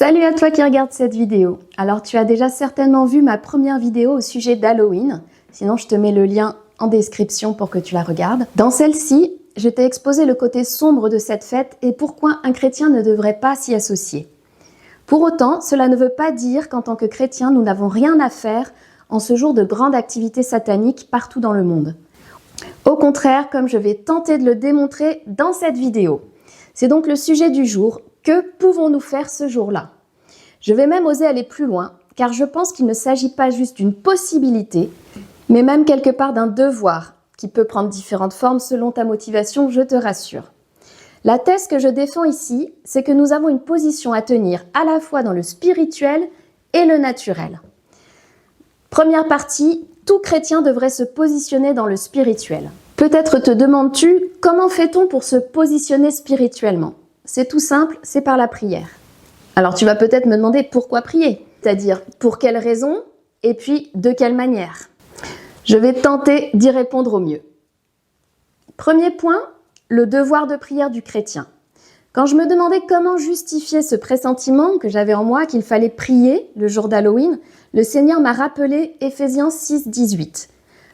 Salut à toi qui regarde cette vidéo. Alors tu as déjà certainement vu ma première vidéo au sujet d'Halloween. Sinon je te mets le lien en description pour que tu la regardes. Dans celle-ci, je t'ai exposé le côté sombre de cette fête et pourquoi un chrétien ne devrait pas s'y associer. Pour autant, cela ne veut pas dire qu'en tant que chrétien, nous n'avons rien à faire en ce jour de grande activité satanique partout dans le monde. Au contraire, comme je vais tenter de le démontrer dans cette vidéo. C'est donc le sujet du jour. Que pouvons-nous faire ce jour-là? Je vais même oser aller plus loin, car je pense qu'il ne s'agit pas juste d'une possibilité, mais même quelque part d'un devoir, qui peut prendre différentes formes selon ta motivation, je te rassure. La thèse que je défends ici, c'est que nous avons une position à tenir à la fois dans le spirituel et le naturel. Première partie, tout chrétien devrait se positionner dans le spirituel. Peut-être te demandes-tu, comment fait-on pour se positionner spirituellement? C'est tout simple, c'est par la prière. Alors tu vas peut-être me demander pourquoi prier, c'est-à-dire pour quelle raison et puis de quelle manière. Je vais tenter d'y répondre au mieux. Premier point, le devoir de prière du chrétien. Quand je me demandais comment justifier ce pressentiment que j'avais en moi qu'il fallait prier le jour d'Halloween, le Seigneur m'a rappelé Éphésiens 6, 18.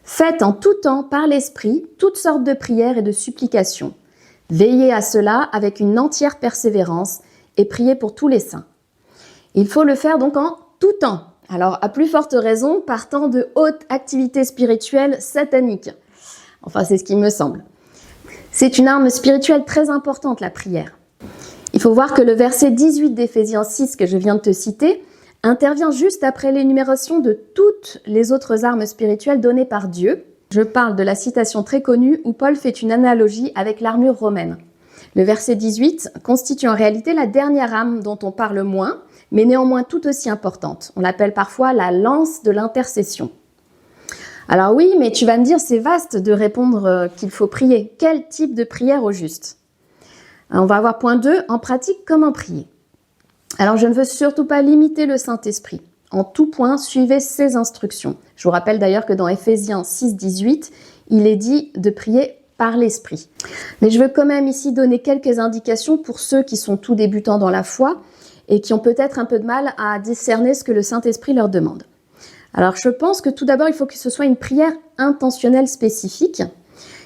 Faites en tout temps par l'Esprit toutes sortes de prières et de supplications. Veillez à cela avec une entière persévérance et priez pour tous les saints. Il faut le faire donc en tout temps. Alors, à plus forte raison, partant de haute activité spirituelle satanique. Enfin, c'est ce qui me semble. C'est une arme spirituelle très importante, la prière. Il faut voir que le verset 18 d'Éphésiens 6 que je viens de te citer intervient juste après l'énumération de toutes les autres armes spirituelles données par Dieu. Je parle de la citation très connue où Paul fait une analogie avec l'armure romaine. Le verset 18 constitue en réalité la dernière arme dont on parle moins, mais néanmoins tout aussi importante. On l'appelle parfois la lance de l'intercession. Alors oui, mais tu vas me dire, c'est vaste de répondre qu'il faut prier. Quel type de prière au juste? On va avoir point 2, en pratique, comment prier? Alors je ne veux surtout pas limiter le Saint-Esprit. En tout point, suivez ses instructions. Je vous rappelle d'ailleurs que dans Éphésiens 6, 18, il est dit de prier par l'Esprit. Mais je veux quand même ici donner quelques indications pour ceux qui sont tout débutants dans la foi et qui ont peut-être un peu de mal à discerner ce que le Saint-Esprit leur demande. Alors je pense que tout d'abord, il faut que ce soit une prière intentionnelle spécifique.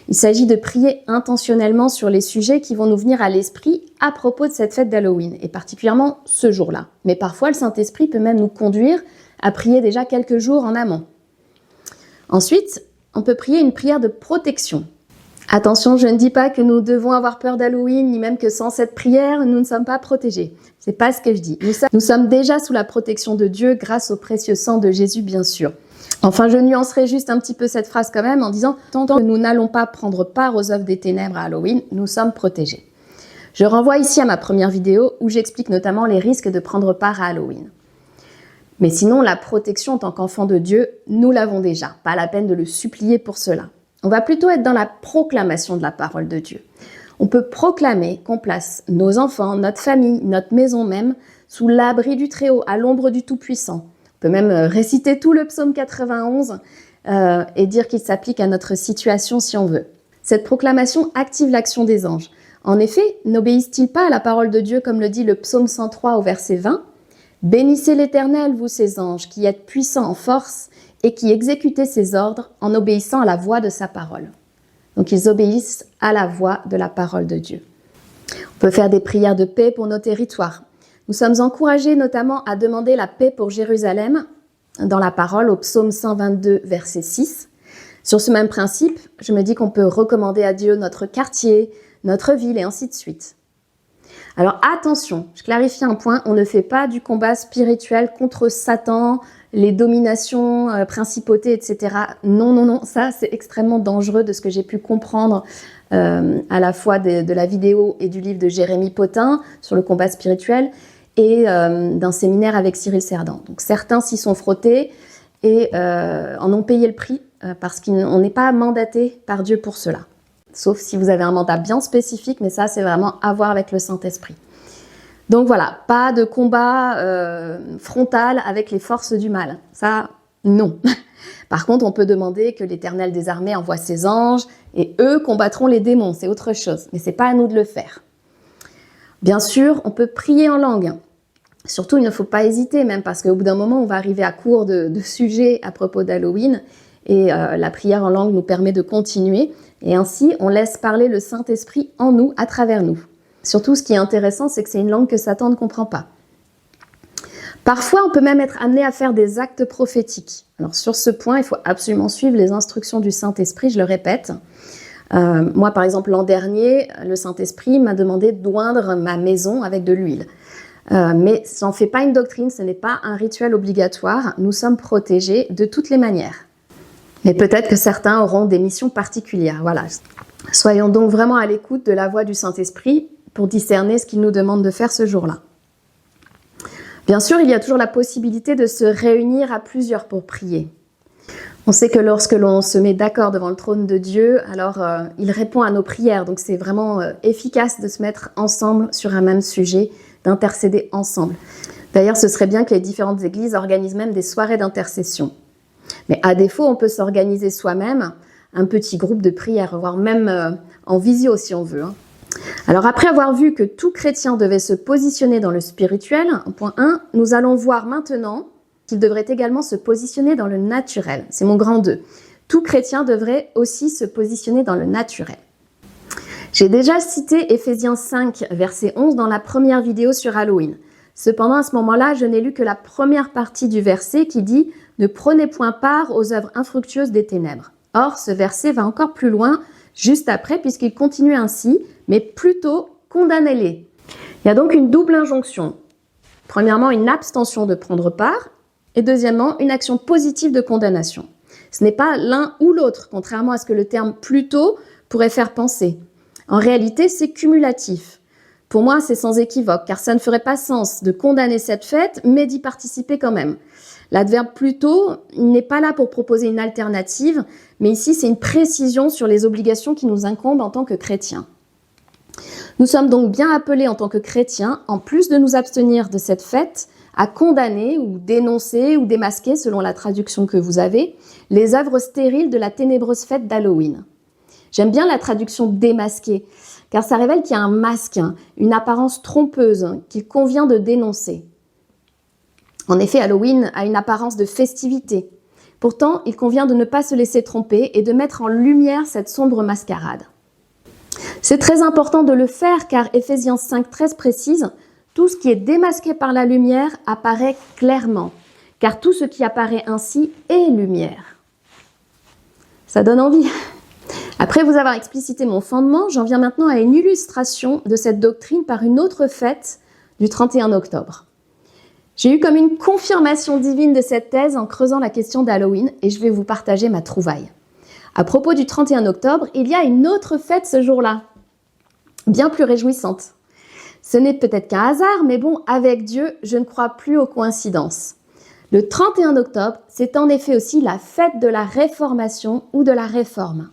Il s'agit de prier intentionnellement sur les sujets qui vont nous venir à l'esprit à propos de cette fête d'Halloween, et particulièrement ce jour-là. Mais parfois, le Saint-Esprit peut même nous conduire à prier déjà quelques jours en amont. Ensuite, on peut prier une prière de protection. Attention, je ne dis pas que nous devons avoir peur d'Halloween, ni même que sans cette prière, nous ne sommes pas protégés. C'est pas ce que je dis. Nous sommes déjà sous la protection de Dieu grâce au précieux sang de Jésus, bien sûr. Enfin, je nuancerai juste un petit peu cette phrase quand même en disant « Tant que nous n'allons pas prendre part aux œuvres des ténèbres à Halloween, nous sommes protégés ». Je renvoie ici à ma première vidéo où j'explique notamment les risques de prendre part à Halloween. Mais sinon, la protection en tant qu'enfant de Dieu, nous l'avons déjà. Pas la peine de le supplier pour cela. On va plutôt être dans la proclamation de la parole de Dieu. On peut proclamer qu'on place nos enfants, notre famille, notre maison même, sous l'abri du Très-Haut, à l'ombre du Tout-Puissant. On peut même réciter tout le psaume 91 et dire qu'il s'applique à notre situation si on veut. Cette proclamation active l'action des anges. En effet, n'obéissent-ils pas à la parole de Dieu comme le dit le psaume 103 au verset 20 ? « Bénissez l'Éternel, vous ses anges, qui êtes puissants en force et qui exécutez ses ordres en obéissant à la voix de sa parole. » Donc ils obéissent à la voix de la parole de Dieu. On peut faire des prières de paix pour nos territoires. Nous sommes encouragés notamment à demander la paix pour Jérusalem dans la parole au psaume 122, verset 6. Sur ce même principe, je me dis qu'on peut recommander à Dieu notre quartier, notre ville et ainsi de suite. Alors attention, je clarifie un point, on ne fait pas du combat spirituel contre Satan, les dominations, principautés, etc. Non, non, non, ça c'est extrêmement dangereux de ce que j'ai pu comprendre à la fois de la vidéo et du livre de Jérémie Potin sur le combat spirituel et d'un séminaire avec Cyril Cerdan. Donc certains s'y sont frottés et en ont payé le prix parce qu'on n'est pas mandaté par Dieu pour cela. Sauf si vous avez un mandat bien spécifique, mais ça c'est vraiment à voir avec le Saint-Esprit. Donc voilà, pas de combat frontal avec les forces du mal. Ça, non. Par contre, on peut demander que l'Éternel des armées envoie ses anges et eux combattront les démons, c'est autre chose. Mais c'est pas à nous de le faire. Bien sûr, on peut prier en langue. Surtout, il ne faut pas hésiter, même parce qu'au bout d'un moment, on va arriver à court de sujets à propos d'Halloween et la prière en langue nous permet de continuer. Et ainsi, on laisse parler le Saint-Esprit en nous, à travers nous. Surtout, ce qui est intéressant, c'est que c'est une langue que Satan ne comprend pas. Parfois, on peut même être amené à faire des actes prophétiques. Alors sur ce point, il faut absolument suivre les instructions du Saint-Esprit, je le répète. Moi, par exemple, l'an dernier, le Saint-Esprit m'a demandé d'oindre ma maison avec de l'huile. Mais ça n'en fait pas une doctrine, ce n'est pas un rituel obligatoire. Nous sommes protégés de toutes les manières. Mais peut-être que certains auront des missions particulières. Voilà. Soyons donc vraiment à l'écoute de la voix du Saint-Esprit pour discerner ce qu'il nous demande de faire ce jour-là. Bien sûr, il y a toujours la possibilité de se réunir à plusieurs pour prier. On sait que lorsque l'on se met d'accord devant le trône de Dieu, alors il répond à nos prières. Donc c'est vraiment efficace de se mettre ensemble sur un même sujet, d'intercéder ensemble. D'ailleurs, ce serait bien que les différentes églises organisent même des soirées d'intercession. Mais à défaut, on peut s'organiser soi-même un petit groupe de prière, voire même en visio si on veut. Alors après avoir vu que tout chrétien devait se positionner dans le spirituel, point 1, nous allons voir maintenant qu'il devrait également se positionner dans le naturel. C'est mon grand 2. Tout chrétien devrait aussi se positionner dans le naturel. J'ai déjà cité Éphésiens 5, verset 11 dans la première vidéo sur Halloween. Cependant, à ce moment-là, je n'ai lu que la première partie du verset qui dit « Ne prenez point part aux œuvres infructueuses des ténèbres ». Or, ce verset va encore plus loin juste après puisqu'il continue ainsi, mais plutôt condamnez-les. Il y a donc une double injonction. Premièrement, une abstention de prendre part et deuxièmement, une action positive de condamnation. Ce n'est pas l'un ou l'autre, contrairement à ce que le terme plutôt pourrait faire penser. En réalité, c'est cumulatif. Pour moi, c'est sans équivoque, car ça ne ferait pas sens de condamner cette fête, mais d'y participer quand même. L'adverbe plutôt n'est pas là pour proposer une alternative, mais ici, c'est une précision sur les obligations qui nous incombent en tant que chrétiens. Nous sommes donc bien appelés en tant que chrétiens, en plus de nous abstenir de cette fête, à condamner ou dénoncer ou démasquer, selon la traduction que vous avez, les œuvres stériles de la ténébreuse fête d'Halloween. J'aime bien la traduction démasquer, car ça révèle qu'il y a un masque, une apparence trompeuse qu'il convient de dénoncer. En effet, Halloween a une apparence de festivité. Pourtant, il convient de ne pas se laisser tromper et de mettre en lumière cette sombre mascarade. C'est très important de le faire car Éphésiens 5,13 précise « Tout ce qui est démasqué par la lumière apparaît clairement, car tout ce qui apparaît ainsi est lumière. » Ça donne envie. Après vous avoir explicité mon fondement, j'en viens maintenant à une illustration de cette doctrine par une autre fête du 31 octobre. J'ai eu comme une confirmation divine de cette thèse en creusant la question d'Halloween et je vais vous partager ma trouvaille. À propos du 31 octobre, il y a une autre fête ce jour-là, bien plus réjouissante. Ce n'est peut-être qu'un hasard, mais bon, avec Dieu, je ne crois plus aux coïncidences. Le 31 octobre, c'est en effet aussi la fête de la Réformation ou de la Réforme.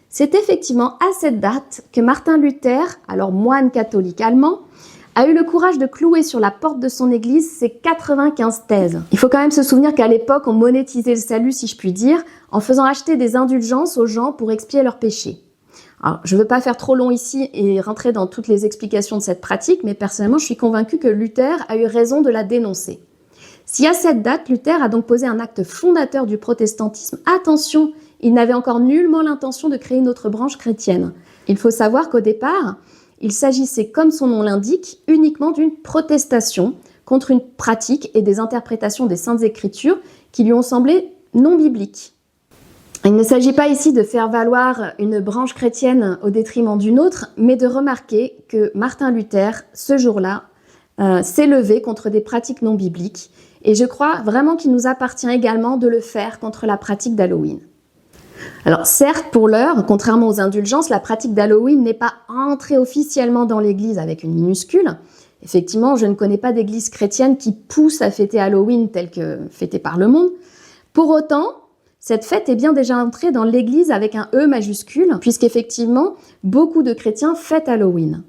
C'est effectivement à cette date que Martin Luther, alors moine catholique allemand, a eu le courage de clouer sur la porte de son église ses 95 thèses. Il faut quand même se souvenir qu'à l'époque, on monétisait le salut, si je puis dire, en faisant acheter des indulgences aux gens pour expier leurs péchés. Alors, je ne veux pas faire trop long ici et rentrer dans toutes les explications de cette pratique, mais personnellement, je suis convaincue que Luther a eu raison de la dénoncer. Si à cette date, Luther a donc posé un acte fondateur du protestantisme, attention, il n'avait encore nullement l'intention de créer une autre branche chrétienne. Il faut savoir qu'au départ, il s'agissait, comme son nom l'indique, uniquement d'une protestation contre une pratique et des interprétations des Saintes Écritures qui lui ont semblé non bibliques. Il ne s'agit pas ici de faire valoir une branche chrétienne au détriment d'une autre, mais de remarquer que Martin Luther, ce jour-là, s'est levé contre des pratiques non bibliques. Et je crois vraiment qu'il nous appartient également de le faire contre la pratique d'Halloween. Alors certes, pour l'heure, contrairement aux indulgences, la pratique d'Halloween n'est pas entrée officiellement dans l'église avec une minuscule. Effectivement, je ne connais pas d'église chrétienne qui pousse à fêter Halloween tel que fêté par le monde. Pour autant, cette fête est bien déjà entrée dans l'église avec un E majuscule, puisqu'effectivement, beaucoup de chrétiens fêtent Halloween.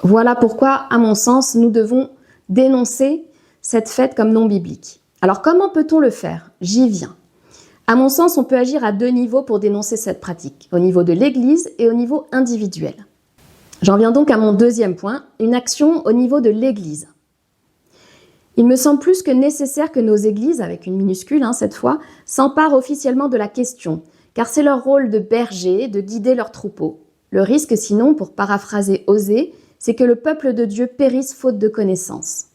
Voilà pourquoi, à mon sens, nous devons dénoncer cette fête comme non biblique. Alors comment peut-on le faire? J'y viens. À mon sens, on peut agir à deux niveaux pour dénoncer cette pratique, au niveau de l'Église et au niveau individuel. J'en viens donc à mon deuxième point, une action au niveau de l'Église. Il me semble plus que nécessaire que nos églises, avec une minuscule cette fois, s'emparent officiellement de la question, car c'est leur rôle de berger, de guider leurs troupeaux. Le risque sinon, pour paraphraser Osée, c'est que le peuple de Dieu périsse faute de connaissances.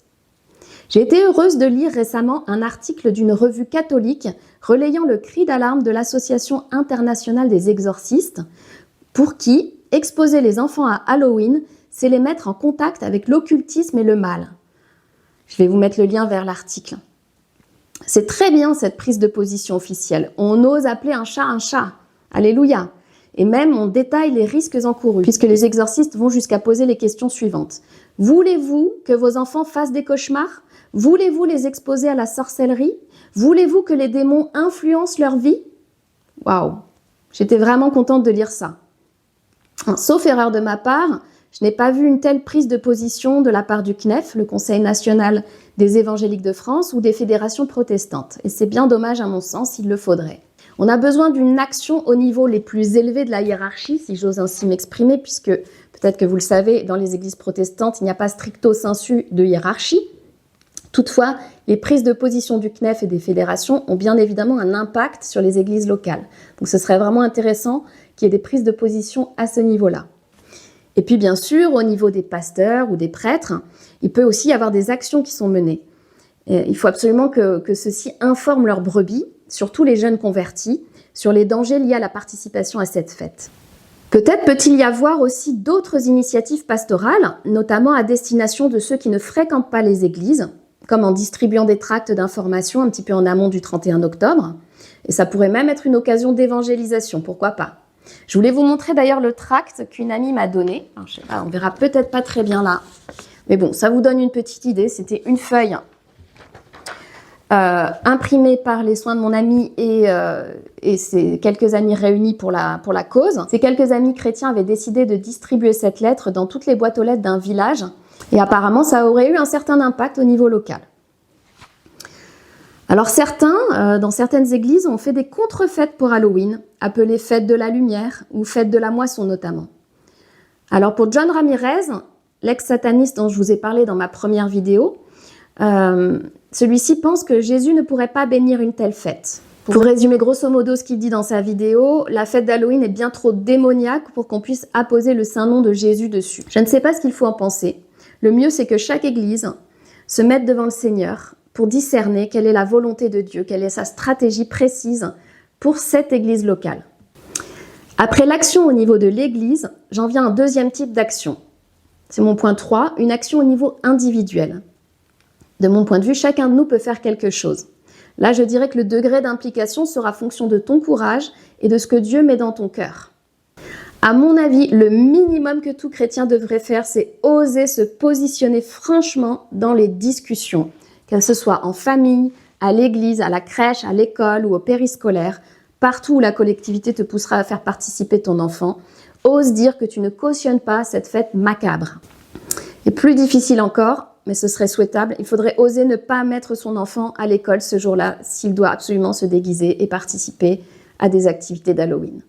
J'ai été heureuse de lire récemment un article d'une revue catholique relayant le cri d'alarme de l'Association internationale des exorcistes, pour qui exposer les enfants à Halloween, c'est les mettre en contact avec l'occultisme et le mal. Je vais vous mettre le lien vers l'article. C'est très bien cette prise de position officielle. On ose appeler un chat un chat. Alléluia. Et même on détaille les risques encourus, puisque les exorcistes vont jusqu'à poser les questions suivantes. Voulez-vous que vos enfants fassent des cauchemars? Voulez-vous les exposer à la sorcellerie? Voulez-vous que les démons influencent leur vie? Waouh! J'étais vraiment contente de lire ça. Sauf erreur de ma part, je n'ai pas vu une telle prise de position de la part du CNEF, le Conseil national des évangéliques de France, ou des fédérations protestantes. Et c'est bien dommage à mon sens, il le faudrait. On a besoin d'une action au niveau les plus élevés de la hiérarchie, si j'ose ainsi m'exprimer, puisque peut-être que vous le savez, dans les églises protestantes, il n'y a pas stricto sensu de hiérarchie. Toutefois, les prises de position du CNEF et des fédérations ont bien évidemment un impact sur les églises locales. Donc ce serait vraiment intéressant qu'il y ait des prises de position à ce niveau-là. Et puis bien sûr, au niveau des pasteurs ou des prêtres, il peut aussi y avoir des actions qui sont menées. Et il faut absolument que ceux-ci informent leurs brebis, surtout les jeunes convertis, sur les dangers liés à la participation à cette fête. Peut-être peut-il y avoir aussi d'autres initiatives pastorales, notamment à destination de ceux qui ne fréquentent pas les églises, comme en distribuant des tracts d'information un petit peu en amont du 31 octobre. Et ça pourrait même être une occasion d'évangélisation, pourquoi pas. Je voulais vous montrer d'ailleurs le tract qu'une amie m'a donné. Alors, je sais pas, on verra peut-être pas très bien là. Mais bon, ça vous donne une petite idée. C'était une feuille imprimée par les soins de mon amie et ces quelques amis réunis pour la cause. Ces quelques amis chrétiens avaient décidé de distribuer cette lettre dans toutes les boîtes aux lettres d'un village. Et apparemment, ça aurait eu un certain impact au niveau local. Alors certains, dans certaines églises, ont fait des contrefêtes pour Halloween, appelées fêtes de la lumière ou fêtes de la moisson notamment. Alors pour John Ramirez, l'ex-sataniste dont je vous ai parlé dans ma première vidéo, celui-ci pense que Jésus ne pourrait pas bénir une telle fête. Pour résumer grosso modo ce qu'il dit dans sa vidéo, la fête d'Halloween est bien trop démoniaque pour qu'on puisse apposer le saint nom de Jésus dessus. Je ne sais pas ce qu'il faut en penser. Le mieux, c'est que chaque église se mette devant le Seigneur pour discerner quelle est la volonté de Dieu, quelle est sa stratégie précise pour cette église locale. Après l'action au niveau de l'église, j'en viens à un deuxième type d'action. C'est mon point 3, une action au niveau individuel. De mon point de vue, chacun de nous peut faire quelque chose. Là, je dirais que le degré d'implication sera fonction de ton courage et de ce que Dieu met dans ton cœur. À mon avis, le minimum que tout chrétien devrait faire, c'est oser se positionner franchement dans les discussions, qu'elles ce soit en famille, à l'église, à la crèche, à l'école ou au périscolaire, partout où la collectivité te poussera à faire participer ton enfant. Ose dire que tu ne cautionnes pas cette fête macabre. Et plus difficile encore, mais ce serait souhaitable, il faudrait oser ne pas mettre son enfant à l'école ce jour-là s'il doit absolument se déguiser et participer à des activités d'Halloween.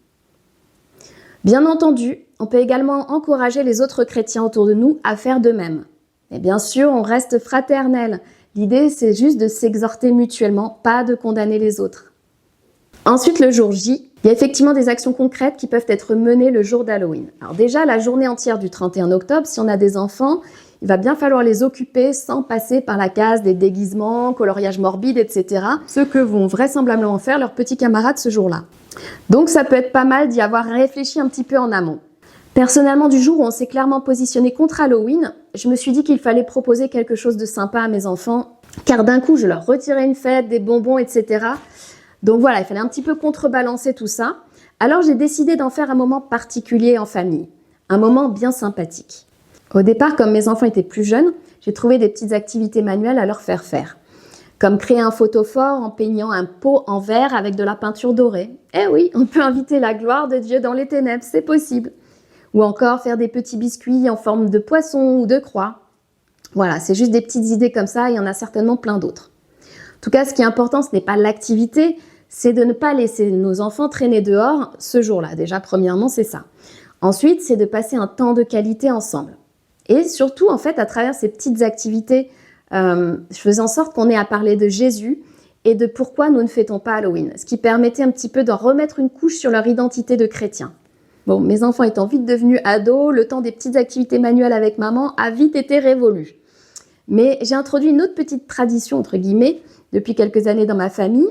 Bien entendu, on peut également encourager les autres chrétiens autour de nous à faire de même. Et bien sûr, on reste fraternel. L'idée, c'est juste de s'exhorter mutuellement, pas de condamner les autres. Ensuite, le jour J, il y a effectivement des actions concrètes qui peuvent être menées le jour d'Halloween. Alors déjà, la journée entière du 31 octobre, si on a des enfants, il va bien falloir les occuper sans passer par la case des déguisements, coloriage morbide, etc. Ce que vont vraisemblablement faire leurs petits camarades ce jour-là. Donc ça peut être pas mal d'y avoir réfléchi un petit peu en amont. Personnellement, du jour où on s'est clairement positionné contre Halloween, je me suis dit qu'il fallait proposer quelque chose de sympa à mes enfants, car d'un coup, je leur retirais une fête, des bonbons, etc. Donc voilà, il fallait un petit peu contrebalancer tout ça. Alors j'ai décidé d'en faire un moment particulier en famille, un moment bien sympathique. Au départ, comme mes enfants étaient plus jeunes, j'ai trouvé des petites activités manuelles à leur faire faire. Comme créer un photophore en peignant un pot en verre avec de la peinture dorée. Eh oui, on peut inviter la gloire de Dieu dans les ténèbres, c'est possible. Ou encore faire des petits biscuits en forme de poisson ou de croix. Voilà, c'est juste des petites idées comme ça, il y en a certainement plein d'autres. En tout cas, ce qui est important, ce n'est pas l'activité, c'est de ne pas laisser nos enfants traîner dehors ce jour-là. Déjà, premièrement, c'est ça. Ensuite, c'est de passer un temps de qualité ensemble. Et surtout, en fait, à travers ces petites activités je faisais en sorte qu'on ait à parler de Jésus et de pourquoi nous ne fêtons pas Halloween, ce qui permettait un petit peu d'en remettre une couche sur leur identité de chrétien. Bon, mes enfants étant vite devenus ados, le temps des petites activités manuelles avec maman a vite été révolu. Mais j'ai introduit une autre petite tradition, entre guillemets, depuis quelques années dans ma famille.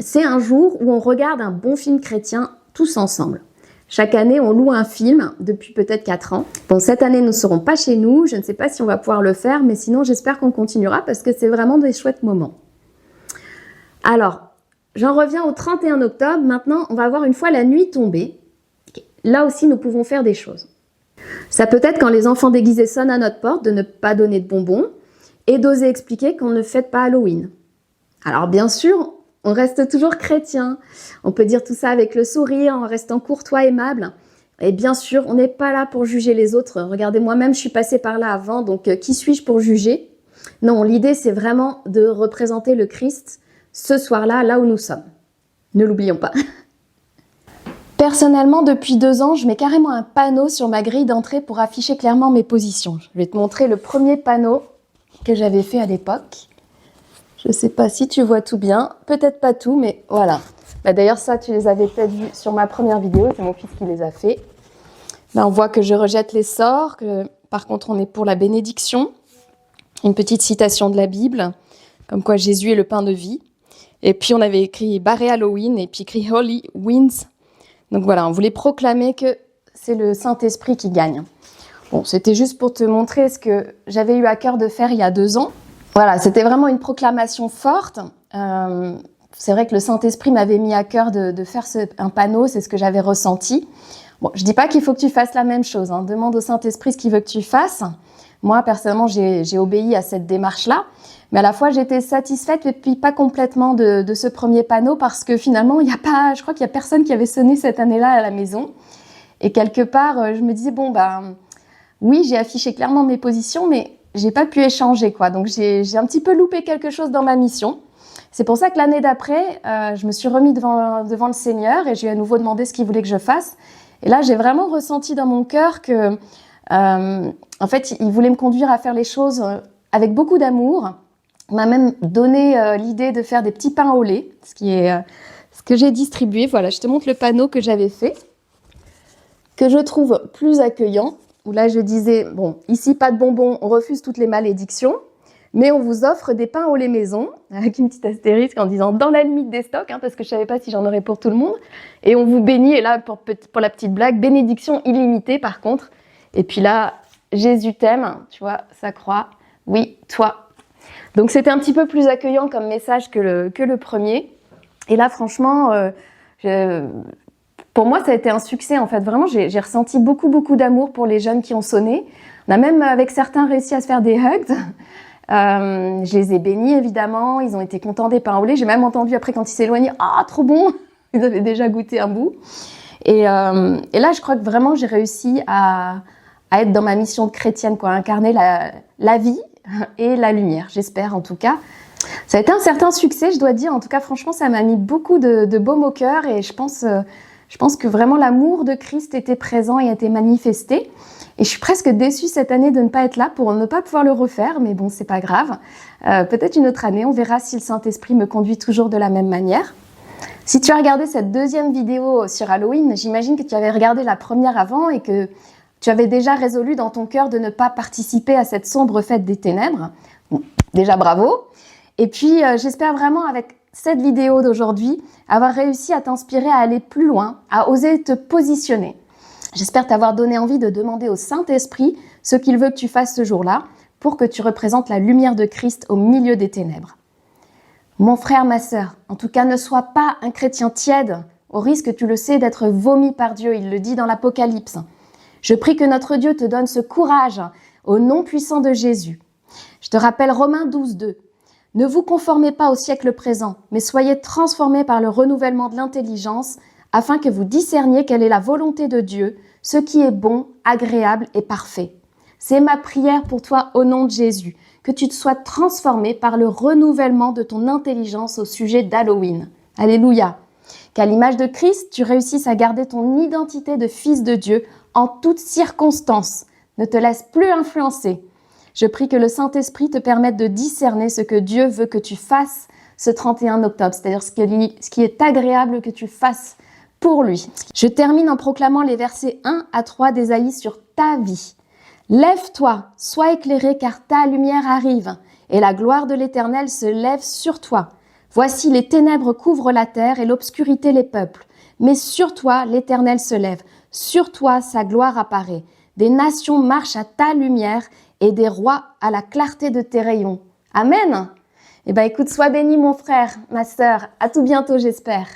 C'est un jour où on regarde un bon film chrétien tous ensemble. Chaque année, on loue un film, depuis peut-être 4 ans. Bon, cette année, nous ne serons pas chez nous. Je ne sais pas si on va pouvoir le faire, mais sinon, j'espère qu'on continuera parce que c'est vraiment des chouettes moments. Alors, j'en reviens au 31 octobre. Maintenant, on va voir une fois la nuit tombée. Là aussi, nous pouvons faire des choses. Ça peut être quand les enfants déguisés sonnent à notre porte de ne pas donner de bonbons et d'oser expliquer qu'on ne fête pas Halloween. Alors bien sûr, on reste toujours chrétien. On peut dire tout ça avec le sourire, en restant courtois, aimable. Et bien sûr, on n'est pas là pour juger les autres. Regardez, moi-même, je suis passée par là avant, donc qui suis-je pour juger? Non, l'idée, c'est vraiment de représenter le Christ ce soir-là, là où nous sommes. Ne l'oublions pas. Personnellement, depuis 2 ans, je mets carrément un panneau sur ma grille d'entrée pour afficher clairement mes positions. Je vais te montrer le premier panneau que j'avais fait à l'époque. Je ne sais pas si tu vois tout bien, peut-être pas tout, mais voilà. D'ailleurs, ça, tu les avais peut-être vus sur ma première vidéo, c'est mon fils qui les a fait. Là, on voit que je rejette les sorts, que par contre, on est pour la bénédiction. Une petite citation de la Bible, comme quoi Jésus est le pain de vie. Et puis, on avait écrit Barré Halloween et puis écrit Holy Winds. Donc voilà, on voulait proclamer que c'est le Saint-Esprit qui gagne. Bon, c'était juste pour te montrer ce que j'avais eu à cœur de faire il y a 2 ans. Voilà, c'était vraiment une proclamation forte. C'est vrai que le Saint-Esprit m'avait mis à cœur de faire un panneau, c'est ce que j'avais ressenti. Bon, je dis pas qu'il faut que tu fasses la même chose, hein. Demande au Saint-Esprit ce qu'il veut que tu fasses. Moi, personnellement, j'ai obéi à cette démarche-là. Mais à la fois, j'étais satisfaite et puis pas complètement de ce premier panneau parce que finalement, je crois qu'il y a personne qui avait sonné cette année-là à la maison. Et quelque part, je me disais, bon, oui, j'ai affiché clairement mes positions, mais j'ai pas pu échanger, quoi. Donc, j'ai un petit peu loupé quelque chose dans ma mission. C'est pour ça que l'année d'après, je me suis remis devant le Seigneur et j'ai à nouveau demandé ce qu'il voulait que je fasse. Et là, j'ai vraiment ressenti dans mon cœur que, en fait, il voulait me conduire à faire les choses avec beaucoup d'amour. On m'a même donné l'idée de faire des petits pains au lait, ce que j'ai distribué. Voilà, je te montre le panneau que j'avais fait, que je trouve plus accueillant. Où là, je disais, bon, ici, pas de bonbons, on refuse toutes les malédictions, mais on vous offre des pains au lait maison, avec une petite astérisque en disant dans la limite des stocks, hein, parce que je savais pas si j'en aurais pour tout le monde. Et on vous bénit, et là, pour la petite blague, bénédiction illimitée par contre. Et puis là, Jésus t'aime, tu vois, sa croix, oui, toi. Donc c'était un petit peu plus accueillant comme message que le premier. Et là, franchement, pour moi, ça a été un succès. En fait, vraiment, j'ai ressenti beaucoup d'amour pour les jeunes qui ont sonné. On a même, avec certains, réussi à se faire des hugs. Je les ai bénis, évidemment. Ils ont été contents des pains au lait. J'ai même entendu après, quand ils s'éloignaient, « Ah, trop bon !» Ils avaient déjà goûté un bout. Et là, je crois que vraiment, j'ai réussi à être dans ma mission de chrétienne, quoi, incarner la vie et la lumière, j'espère en tout cas. Ça a été un certain succès, je dois dire. En tout cas, franchement, ça m'a mis beaucoup de baume au cœur et je pense que vraiment l'amour de Christ était présent et a été manifesté. Et je suis presque déçue cette année de ne pas être là pour ne pas pouvoir le refaire, mais bon, c'est pas grave. Peut-être une autre année, on verra si le Saint-Esprit me conduit toujours de la même manière. Si tu as regardé cette deuxième vidéo sur Halloween, j'imagine que tu avais regardé la première avant et que tu avais déjà résolu dans ton cœur de ne pas participer à cette sombre fête des ténèbres. Bon, déjà bravo. Et puis, j'espère vraiment avec cette vidéo d'aujourd'hui avoir réussi à t'inspirer à aller plus loin, à oser te positionner. J'espère t'avoir donné envie de demander au Saint-Esprit ce qu'il veut que tu fasses ce jour-là pour que tu représentes la lumière de Christ au milieu des ténèbres. Mon frère, ma sœur, en tout cas, ne sois pas un chrétien tiède, au risque, tu le sais, d'être vomi par Dieu, il le dit dans l'Apocalypse. Je prie que notre Dieu te donne ce courage au nom puissant de Jésus. Je te rappelle Romains 12:2. Ne vous conformez pas au siècle présent, mais soyez transformés par le renouvellement de l'intelligence, afin que vous discerniez quelle est la volonté de Dieu, ce qui est bon, agréable et parfait. C'est ma prière pour toi au nom de Jésus, que tu te sois transformé par le renouvellement de ton intelligence au sujet d'Halloween. Alléluia. Qu'à l'image de Christ, tu réussisses à garder ton identité de fils de Dieu en toutes circonstances. Ne te laisse plus influencer. Je prie que le Saint-Esprit te permette de discerner ce que Dieu veut que tu fasses ce 31 octobre, c'est-à-dire ce qui est agréable que tu fasses pour lui. Je termine en proclamant les versets 1 à 3 d'Ésaïe sur ta vie. Lève-toi, sois éclairé car ta lumière arrive et la gloire de l'Éternel se lève sur toi. Voici les ténèbres couvrent la terre et l'obscurité les peuples. Mais sur toi l'Éternel se lève, sur toi sa gloire apparaît. Des nations marchent à ta lumière et des rois à la clarté de tes rayons. Amen. Eh bien écoute, sois béni mon frère, ma sœur. À tout bientôt j'espère.